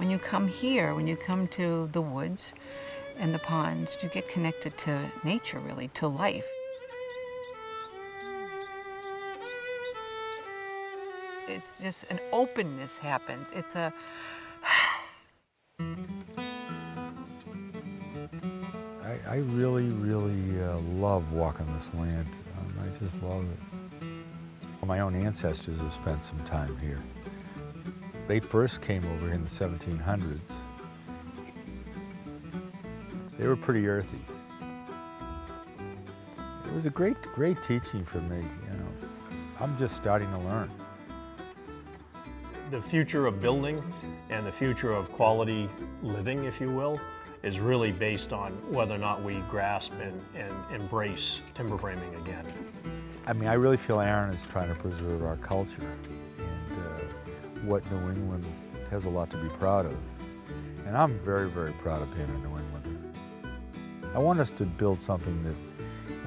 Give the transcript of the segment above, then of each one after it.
When you come here, when you come to the woods and the ponds, you get connected to nature, really, to life. It's just an openness happens. It's a I really, really love walking this land. I just love it. My own ancestors have spent some time here. They first came over in the 1700s. They were pretty earthy. It was a great teaching for me, you know. I'm just starting to learn. The future of building and the future of quality living, if you will, is really based on whether or not we grasp and embrace timber framing again. I mean, I really feel Aaron is trying to preserve our culture and what New England has a lot to be proud of. And I'm very, very proud of being a New Englander. I want us to build something that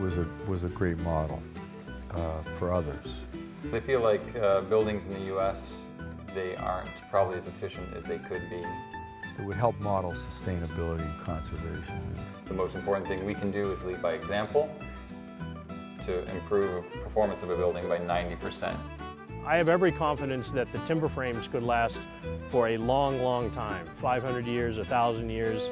was a great model for others. I feel like buildings in the U.S., they aren't probably as efficient as they could be. It would help model sustainability and conservation. The most important thing we can do is lead by example to improve performance of a building by 90%. I have every confidence that the timber frames could last for a long, long time, 500 years, 1,000 years.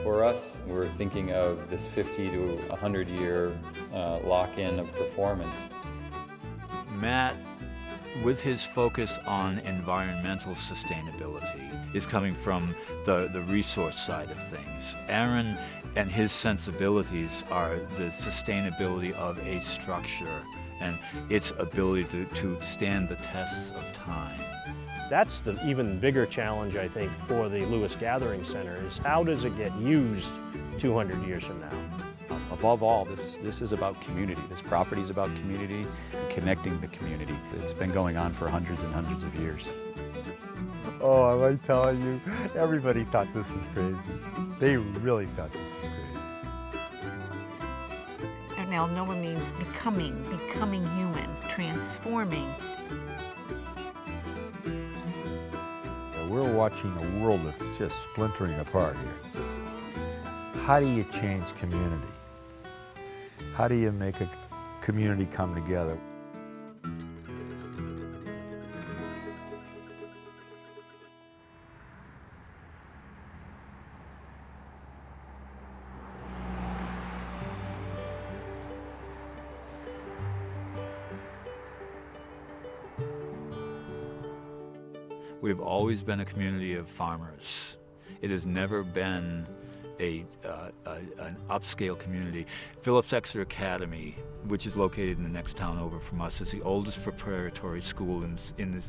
For us, we're thinking of this 50 to 100 year lock-in of performance. Matt, with his focus on environmental sustainability, is coming from the resource side of things. Aaron and his sensibilities are the sustainability of a structure and its ability to stand the tests of time. That's the even bigger challenge, I think, for the Lewis Gathering Center is how does it get used 200 years from now? Above all, this is about community. This property is about community, connecting the community. It's been going on for hundreds and hundreds of years. Oh, am I telling you, everybody thought this was crazy. They really thought this was crazy. and Alnoba means becoming human, transforming. We're watching a world that's just splintering apart here. How do you change community? How do you make a community come together? We've always been a community of farmers. It has never been an upscale community. Phillips Exeter Academy, which is located in the next town over from us, is the oldest preparatory school in the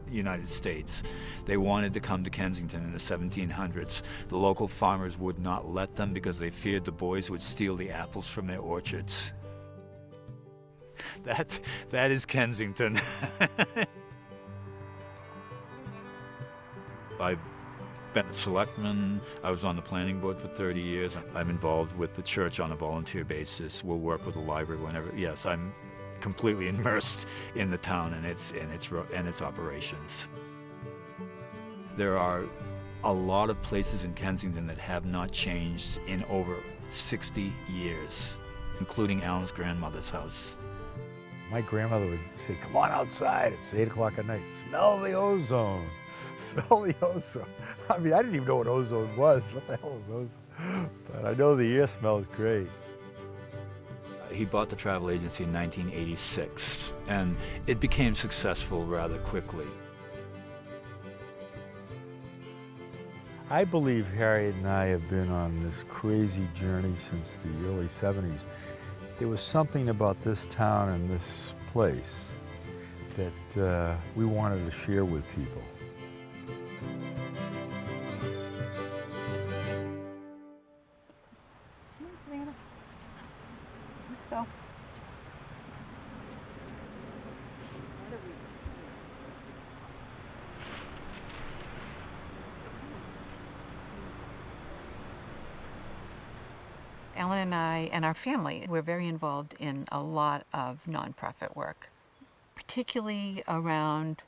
United States. They wanted to come to Kensington in the 1700s. The local farmers would not let them because they feared the boys would steal the apples from their orchards. That is Kensington. I've been a selectman. I was on the planning board for 30 years. I'm involved with the church on a volunteer basis. We'll work with the library whenever. Yes, I'm completely immersed in the town and its operations. There are a lot of places in Kensington that have not changed in over 60 years, including Alan's grandmother's house. My grandmother would say, "Come on outside, it's 8 o'clock at night, smell the ozone." Smell the ozone. I mean, I didn't even know what ozone was. What the hell is ozone? But I know the air smells great. He bought the travel agency in 1986, and it became successful rather quickly. I believe Harriet and I have been on this crazy journey since the early 70s. There was something about this town and this place that we wanted to share with people. Let's go. Alan and I and our family, we're very involved in a lot of nonprofit work, particularly around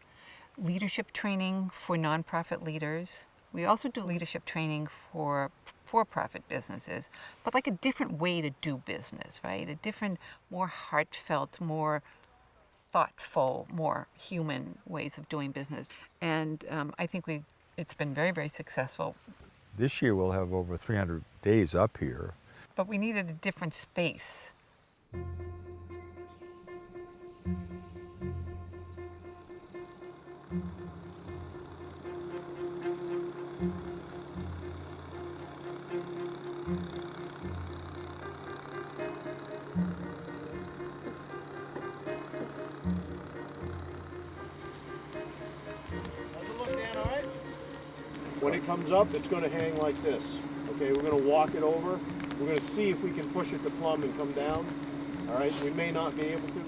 leadership training for nonprofit leaders. We also do leadership training for for-profit businesses, but like a different way to do business, right? A different, more heartfelt, more thoughtful, more human ways of doing business. And I think it's been very, very successful. This year we'll have over 300 days up here. But we needed a different space. When it comes up, it's going to hang like this. Okay, we're going to walk it over. We're going to see if we can push it to plumb and come down. All right, we may not be able to.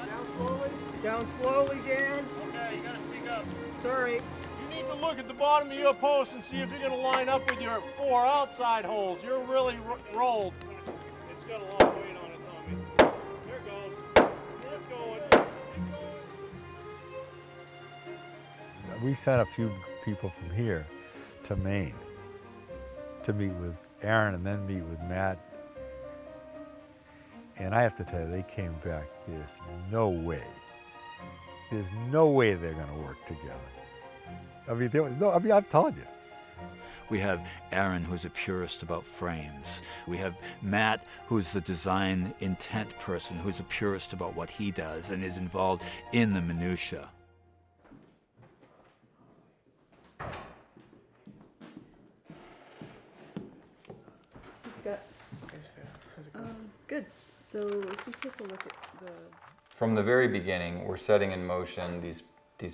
Down slowly. Down slowly, Dan. Okay, you got to speak up. Sorry. You need to look at the bottom of your post and see if you're going to line up with your 4 outside holes. You're really rolled. It's got a long weight on it, Tommy. There it goes. It's going. We sent a few people from here to Maine to meet with Aaron and then meet with Matt. And I have to tell you, they came back, there's no way they're going to work together. I mean, I'm telling you. We have Aaron, who's a purist about frames. We have Matt, who's the design intent person, who's a purist about what he does and is involved in the minutia. Scott. Good. So if we take a look at the... From the very beginning, we're setting in motion these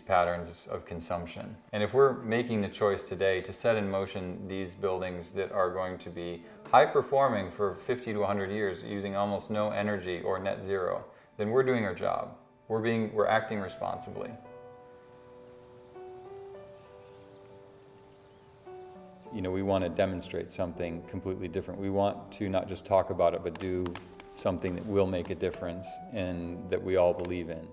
patterns of consumption. And if we're making the choice today to set in motion these buildings that are going to be high performing for 50 to 100 years using almost no energy or net zero, then we're doing our job. We're acting responsibly. You know, we want to demonstrate something completely different. We want to not just talk about it, but do something that will make a difference and that we all believe in.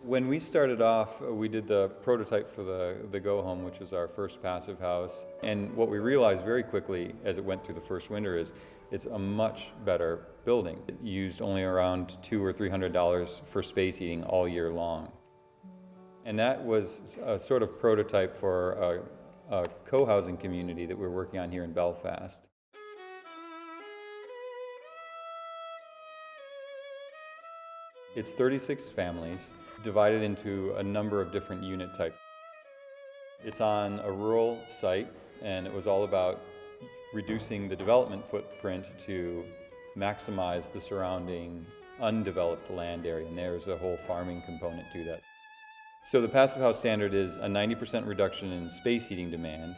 When we started off, we did the prototype for the Go Home, which was our first passive house. And what we realized very quickly as it went through the first winter is it's a much better building. It used only around $200 or $300 for space heating all year long. And that was a sort of prototype for a co-housing community that we're working on here in Belfast. It's 36 families divided into a number of different unit types. It's on a rural site, and it was all about reducing the development footprint to maximize the surrounding undeveloped land area, and there's a whole farming component to that. So the passive house standard is a 90% reduction in space heating demand,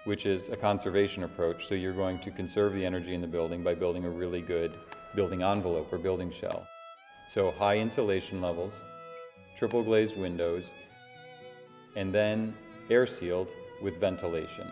which is a conservation approach. So you're going to conserve the energy in the building by building a really good building envelope or building shell. So high insulation levels, triple glazed windows, and then air sealed with ventilation.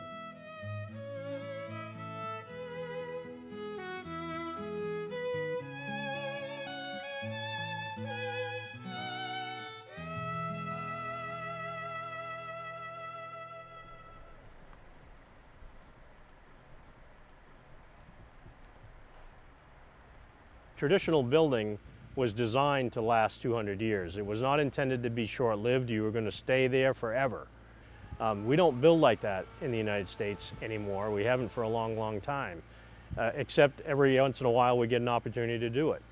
Traditional building was designed to last 200 years. It was not intended to be short-lived. You were going to stay there forever. We don't build like that in the United States anymore. We haven't for a long, long time, except every once in a while we get an opportunity to do it.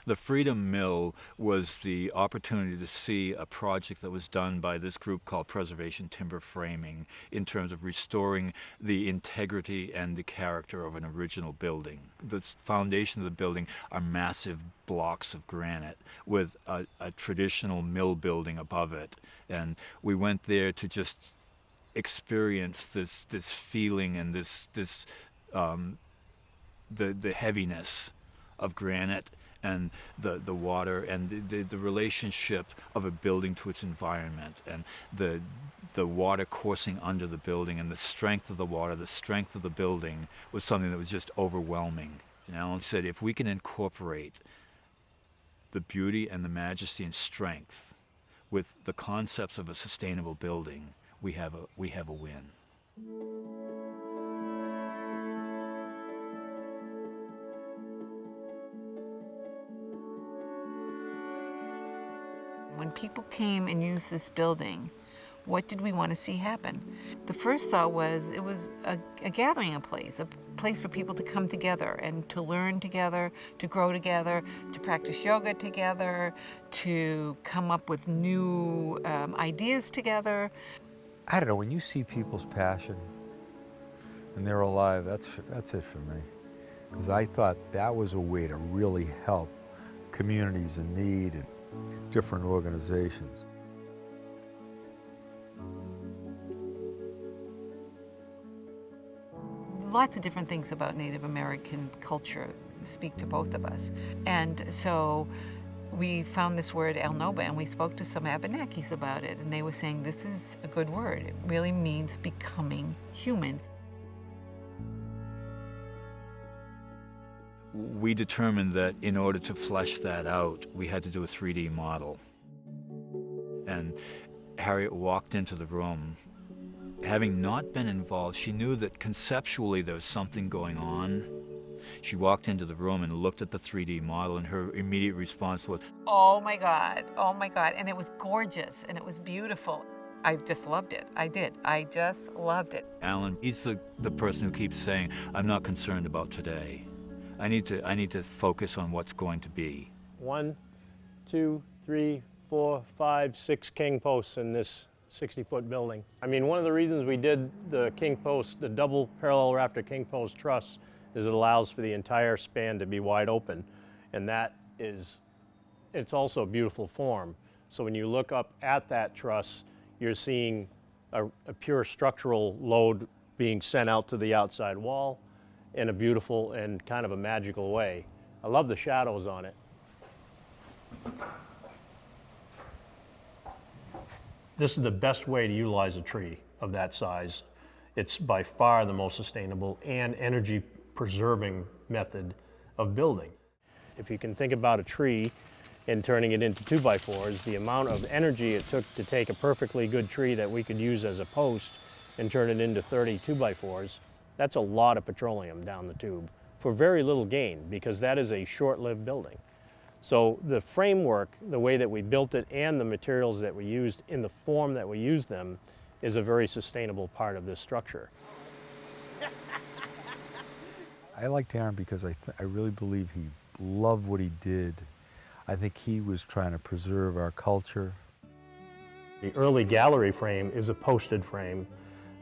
The Freedom Mill was the opportunity to see a project that was done by this group called Preservation Timber Framing in terms of restoring the integrity and the character of an original building. The foundation of the building are massive blocks of granite with a traditional mill building above it. And we went there to just experience this feeling and the heaviness of granite and the water and the relationship of a building to its environment, and the water coursing under the building, and the strength of the water, the strength of the building was something that was just overwhelming. And Alan said, if we can incorporate the beauty and the majesty and strength with the concepts of a sustainable building, we have a win. When people came and used this building, what did we want to see happen? The first thought was it was a gathering place, a place for people to come together and to learn together, to grow together, to practice yoga together, to come up with new ideas together. I don't know, when you see people's passion and they're alive, that's it for me. Because I thought that was a way to really help communities in need and different organizations. Lots of different things about Native American culture speak to both of us. And so we found this word Alnoba, and we spoke to some Abenakis about it, and they were saying this is a good word. It really means becoming human. We determined that in order to flesh that out, we had to do a 3D model. And Harriet walked into the room. Having not been involved, she knew that conceptually there was something going on. She walked into the room and looked at the 3D model, and her immediate response was, Oh my God, and it was gorgeous, and it was beautiful. I just loved it, I did, I just loved it. Alan, he's the person who keeps saying, I'm not concerned about today. I need to focus on what's going to be. 1, 2, 3, 4, 5, 6 king posts in this 60-foot building. I mean, one of the reasons we did the king post, the double parallel rafter king post truss, is it allows for the entire span to be wide open. And it's also a beautiful form. So when you look up at that truss, you're seeing a pure structural load being sent out to the outside wall in a beautiful and kind of a magical way. I love the shadows on it. This is the best way to utilize a tree of that size. It's by far the most sustainable and energy preserving method of building. If you can think about a tree and turning it into 2x4s, the amount of energy it took to take a perfectly good tree that we could use as a post and turn it into 30 2x4s, that's a lot of petroleum down the tube for very little gain, because that is a short-lived building. So the framework, the way that we built it, and the materials that we used in the form that we used them is a very sustainable part of this structure. I liked Aaron because I really believe he loved what he did. I think he was trying to preserve our culture. The early gallery frame is a posted frame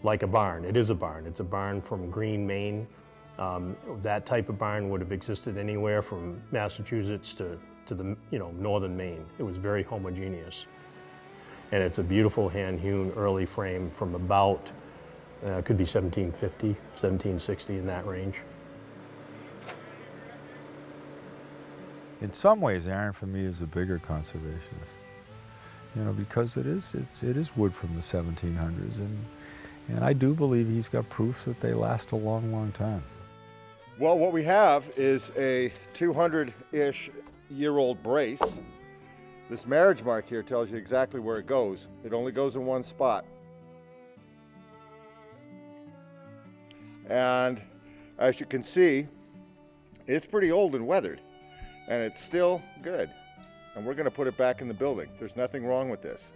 like a barn. It is a barn. It's a barn from Green, Maine. That type of barn would have existed anywhere from Massachusetts to the northern Maine. It was very homogeneous. And it's a beautiful hand-hewn early frame from about, could be 1750, 1760, in that range. In some ways, Aaron for me is a bigger conservationist, because it is wood from the 1700s, and I do believe he's got proof that they last a long, long time. Well, what we have is a 200-ish year-old brace. This marriage mark here tells you exactly where it goes. It only goes in one spot. And as you can see, it's pretty old and weathered, and it's still good. And we're going to put it back in the building. There's nothing wrong with this.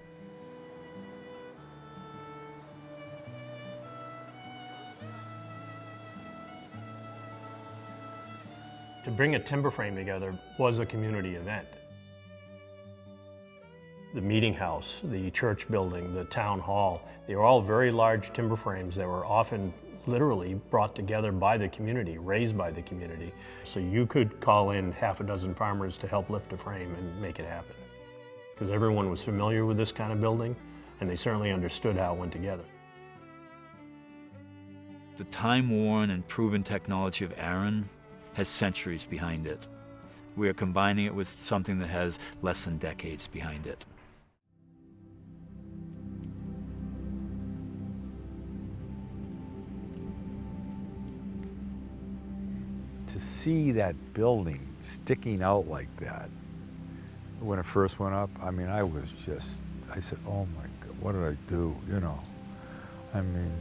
To bring a timber frame together was a community event. The meeting house, the church building, the town hall, they were all very large timber frames that were often literally brought together by the community, raised by the community. So you could call in half a dozen farmers to help lift a frame and make it happen. Because everyone was familiar with this kind of building, and they certainly understood how it went together. The time-worn and proven technology of Aaron has centuries behind it. We are combining it with something that has less than decades behind it. To see that building sticking out like that, when it first went up, I mean, I said, oh my God, what did I do, you know? I mean,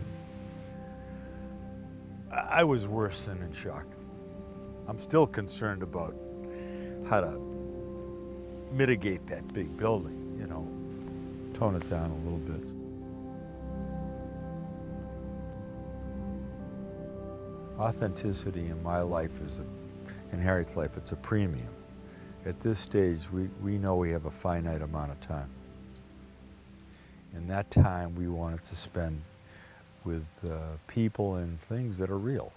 I was worse than in shock. I'm still concerned about how to mitigate that big building, you know, tone it down a little bit. Authenticity in my life in Harriet's life, it's a premium. At this stage, we know we have a finite amount of time. And that time we wanted to spend with people and things that are real.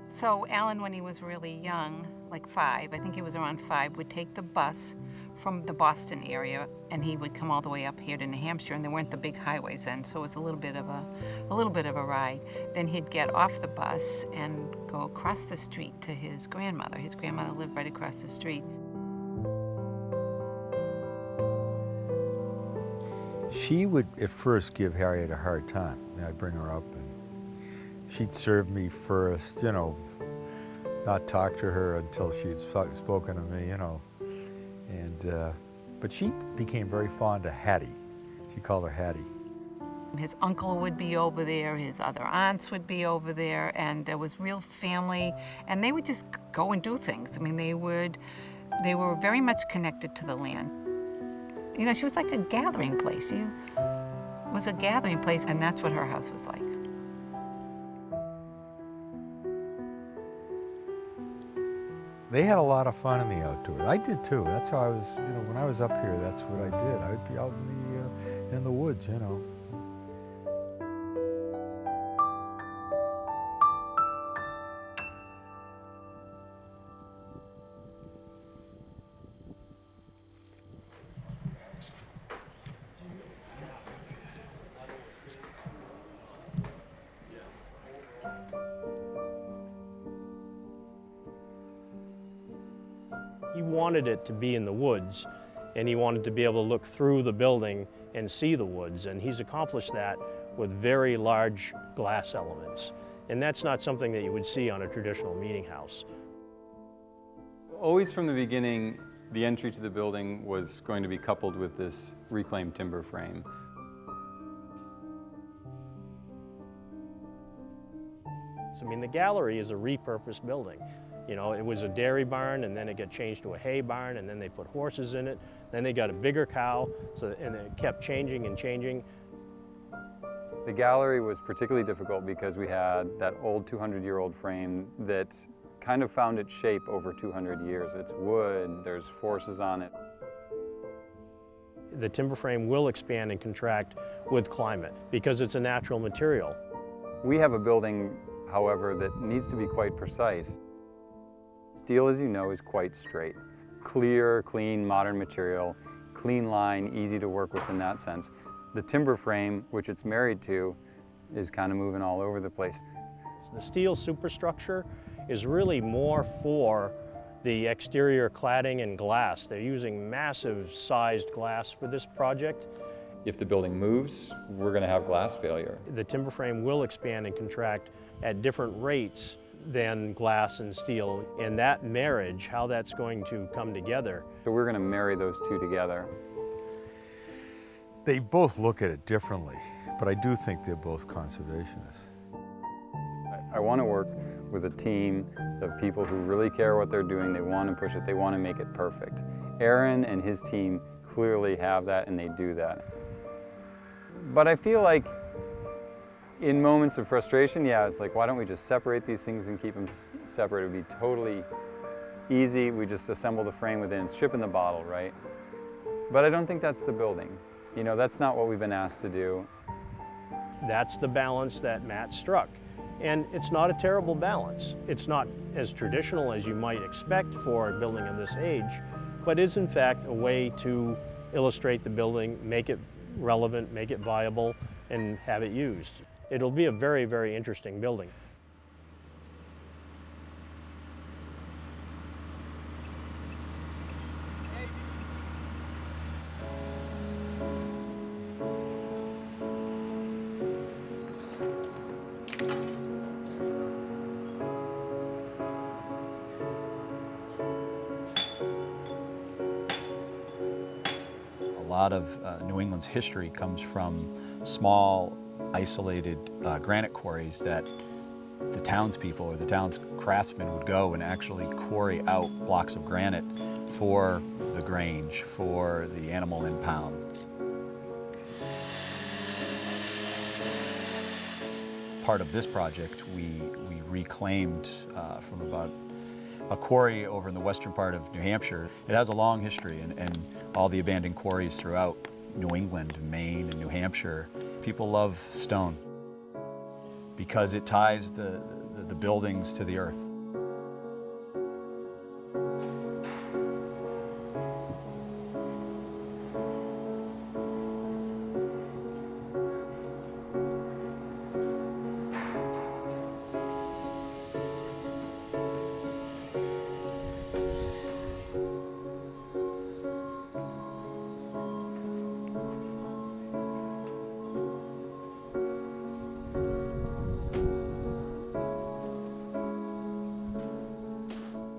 So Alan, when he was really young, like 5, I think he was around 5, would take the bus from the Boston area, and he would come all the way up here to New Hampshire, and there weren't the big highways then, so it was a little bit of a ride. Then he'd get off the bus and go across the street to his grandmother. His grandmother lived right across the street. She would at first give Harriet a hard time. I'd bring her up and she'd serve me first, you know, not talk to her until she'd spoken to me, you know. And, but she became very fond of Hattie. She called her Hattie. His uncle would be over there, his other aunts would be over there, and there was real family, and they would just go and do things. I mean, they were very much connected to the land. You know, she was like a gathering place. She was a gathering place, and that's what her house was like. They had a lot of fun in the outdoors. I did too. That's how I was, you know, when I was up here, that's what I did. I would be out in the woods, you know. He wanted it to be in the woods, and he wanted to be able to look through the building and see the woods, and he's accomplished that with very large glass elements. And that's not something that you would see on a traditional meeting house. Always from the beginning, the entry to the building was going to be coupled with this reclaimed timber frame. So, I mean, the gallery is a repurposed building. You know, it was a dairy barn, and then it got changed to a hay barn, and then they put horses in it. Then they got a bigger cow, and it kept changing and changing. The gallery was particularly difficult because we had that old 200-year-old frame that kind of found its shape over 200 years. It's wood, there's forces on it. The timber frame will expand and contract with climate because it's a natural material. We have a building, however, that needs to be quite precise. Steel, as you know, is quite straight. Clear, clean, modern material, clean line, easy to work with in that sense. The timber frame, which it's married to, is kind of moving all over the place. The steel superstructure is really more for the exterior cladding and glass. They're using massive sized glass for this project. If the building moves, we're going to have glass failure. The timber frame will expand and contract at different rates than glass and steel. And that marriage, how that's going to come together. So we're going to marry those two together. They both look at it differently, but I do think they're both conservationists. I want to work with a team of people who really care what they're doing. They want to push it. They want to make it perfect. Aaron and his team clearly have that, and they do that. But I feel like in moments of frustration, yeah, it's like, why don't we just separate these things and keep them separate? It would be totally easy. We just assemble the frame within, it's ship in the bottle, right? But I don't think that's the building. You know, that's not what we've been asked to do. That's the balance that Matt struck. And it's not a terrible balance. It's not as traditional as you might expect for a building of this age, but is in fact a way to illustrate the building, make it relevant, make it viable, and have it used. It'll be a very, very interesting building. lot of New England's history comes from small, isolated granite quarries that the townspeople or the town's craftsmen would go and actually quarry out blocks of granite for the grange, for the animal impounds. Part of this project, we reclaimed from about a quarry over in the western part of New Hampshire. It has a long history, and all the abandoned quarries throughout New England, Maine, and New Hampshire. People love stone because it ties the buildings to the earth.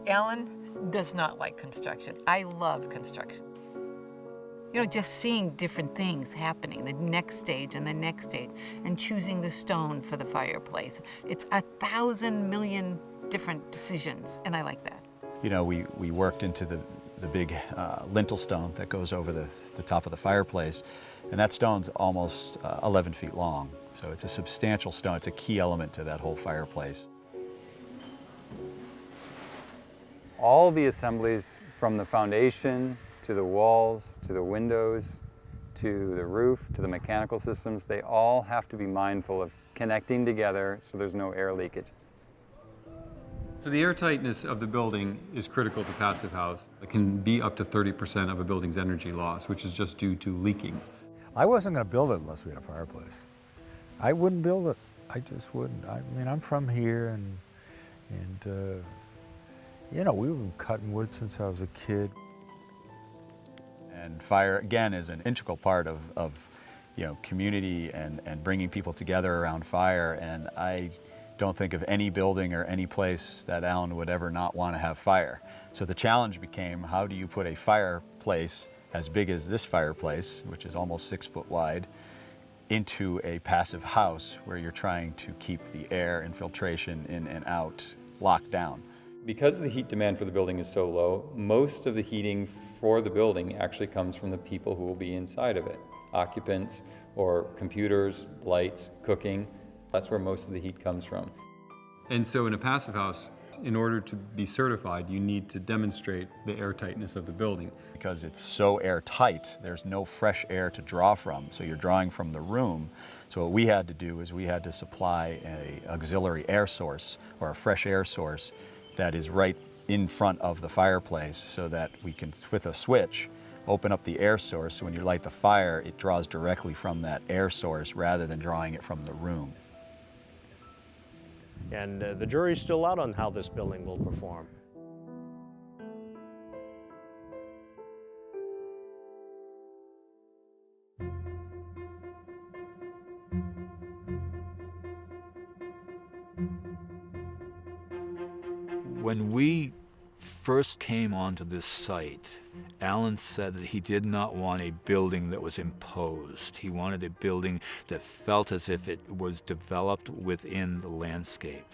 Alan does not like construction. I love construction. You know, just seeing different things happening, the next stage and the next stage, and choosing the stone for the fireplace. It's 1,000 million different decisions, and I like that. You know, we worked into the big lintel stone that goes over the top of the fireplace, and that stone's almost 11 feet long. So it's a substantial stone. It's a key element to that whole fireplace. All the assemblies from the foundation to the walls, to the windows, to the roof, to the mechanical systems, they all have to be mindful of connecting together so there's no air leakage. So the airtightness of the building is critical to passive house. It can be up to 30% of a building's energy loss, which is just due to leaking. I wasn't going to build it unless we had a fireplace. I wouldn't build it. I just wouldn't. I mean, I'm from here, and you know, we've been cutting wood since I was a kid. And fire, again, is an integral part of you know, community and bringing people together around fire. And I don't think of any building or any place that Alan would ever not want to have fire. So the challenge became, how do you put a fireplace as big as this fireplace, which is almost 6 foot wide, into a passive house where you're trying to keep the air infiltration in and out locked down. Because the heat demand for the building is so low, most of the heating for the building actually comes from the people who will be inside of it. Occupants or computers, lights, cooking. That's where most of the heat comes from. And so in a passive house, in order to be certified, you need to demonstrate the airtightness of the building. Because it's so airtight, there's no fresh air to draw from, so you're drawing from the room. So what we had to do is we had to supply an auxiliary air source, or a fresh air source, that is right in front of the fireplace, so that we can, with a switch, open up the air source. So when you light the fire, it draws directly from that air source rather than drawing it from the room. And the jury's still out on how this building will perform. When we first came onto this site, Alan said that he did not want a building that was imposed. He wanted a building that felt as if it was developed within the landscape.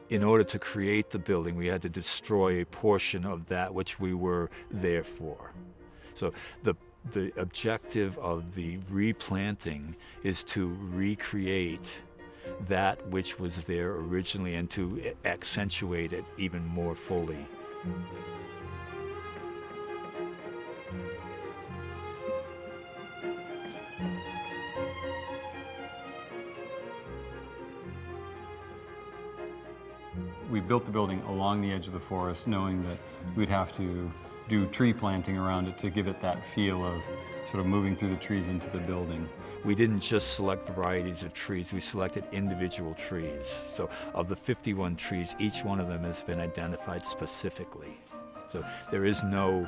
In order to create the building, we had to destroy a portion of that which we were there for. So the objective of the replanting is to recreate that which was there originally and to accentuate it even more fully. We built the building along the edge of the forest, knowing that we'd have to do tree planting around it to give it that feel of sort of moving through the trees into the building. We didn't just select varieties of trees, we selected individual trees. So of the 51 trees, each one of them has been identified specifically. So there is no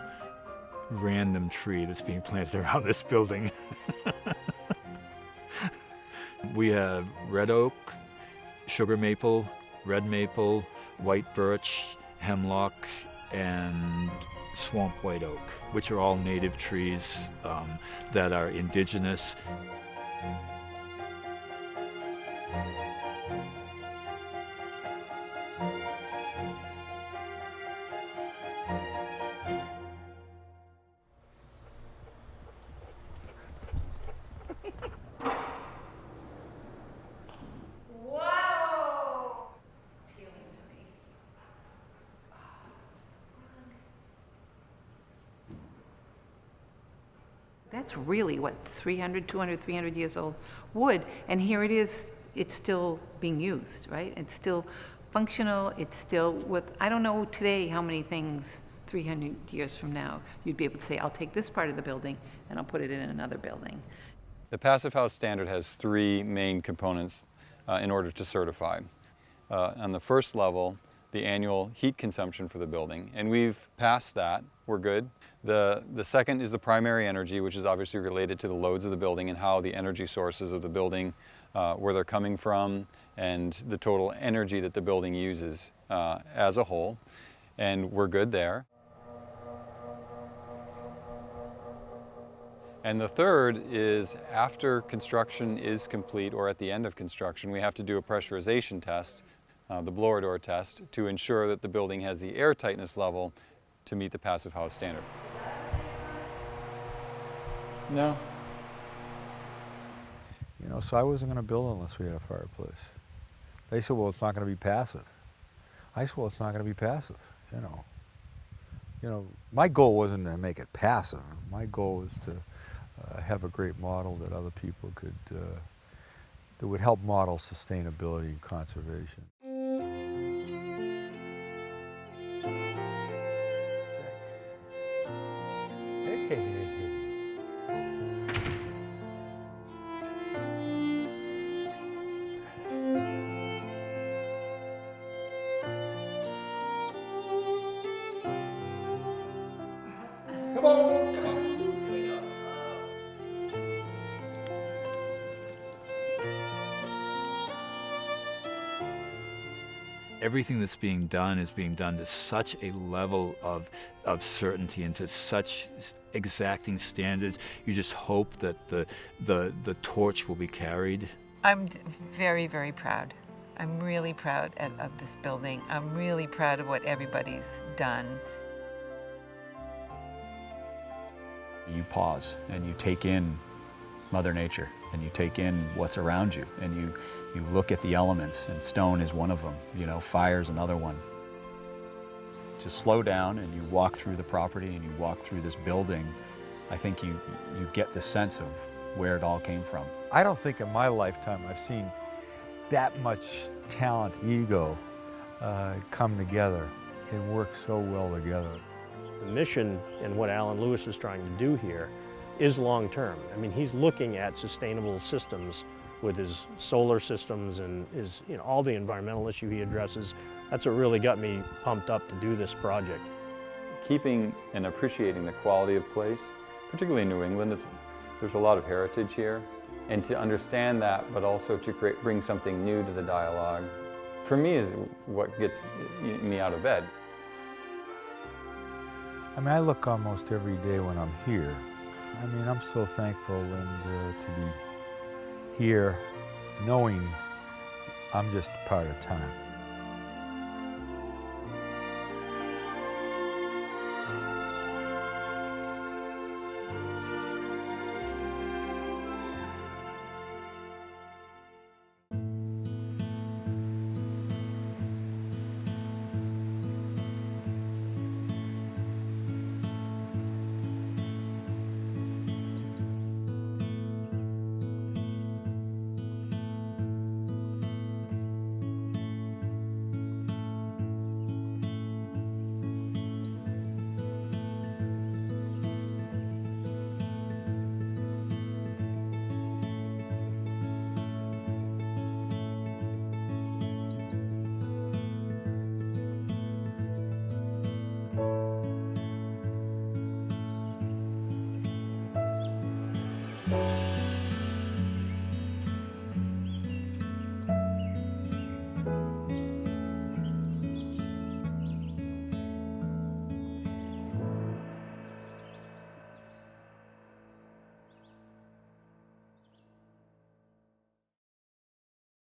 random tree that's being planted around this building. We have red oak, sugar maple, red maple, white birch, hemlock, and swamp white oak, which are all native trees that are indigenous. That's really, what, 300, 200, 300 years old wood, and here it is, it's still being used, right? It's still functional, it's still with, I don't know today how many things 300 years from now you'd be able to say, I'll take this part of the building and I'll put it in another building. The Passive House Standard has three main components in order to certify. On the first level, the annual heat consumption for the building, and we've passed that, we're good. The second is the primary energy, which is obviously related to the loads of the building and how the energy sources of the building, where they're coming from, and the total energy that the building uses as a whole, and we're good there. And the third is after construction is complete or at the end of construction, we have to do a pressurization test, the blower door test, to ensure that the building has the air tightness level to meet the Passive House Standard. No. You know, so I wasn't going to build unless we had a fireplace. They said, well, it's not going to be passive. I said, well, it's not going to be passive, you know. You know, my goal wasn't to make it passive. My goal was to have a great model that other people could, that would help model sustainability and conservation. Come on, come on. Everything that's being done is being done to such a level of certainty and to such exacting standards. You just hope that the torch will be carried. I'm very, very proud. I'm really proud of this building. I'm really proud of what everybody's done. You pause and you take in Mother Nature and you take in what's around you and you look at the elements, and stone is one of them, you know, fire's another one. To slow down and you walk through the property and you walk through this building, I think you get the sense of where it all came from. I don't think in my lifetime I've seen that much talent, ego, come together and work so well together. The mission and what Alan Lewis is trying to do here is long-term. I mean, he's looking at sustainable systems with his solar systems and his, you know, all the environmental issue he addresses. That's what really got me pumped up to do this project. Keeping and appreciating the quality of place, particularly in New England, there's a lot of heritage here. And to understand that, but also to bring something new to the dialogue, for me is what gets me out of bed. I mean, I look almost every day when I'm here. I mean, I'm so thankful and to be here knowing I'm just part of time.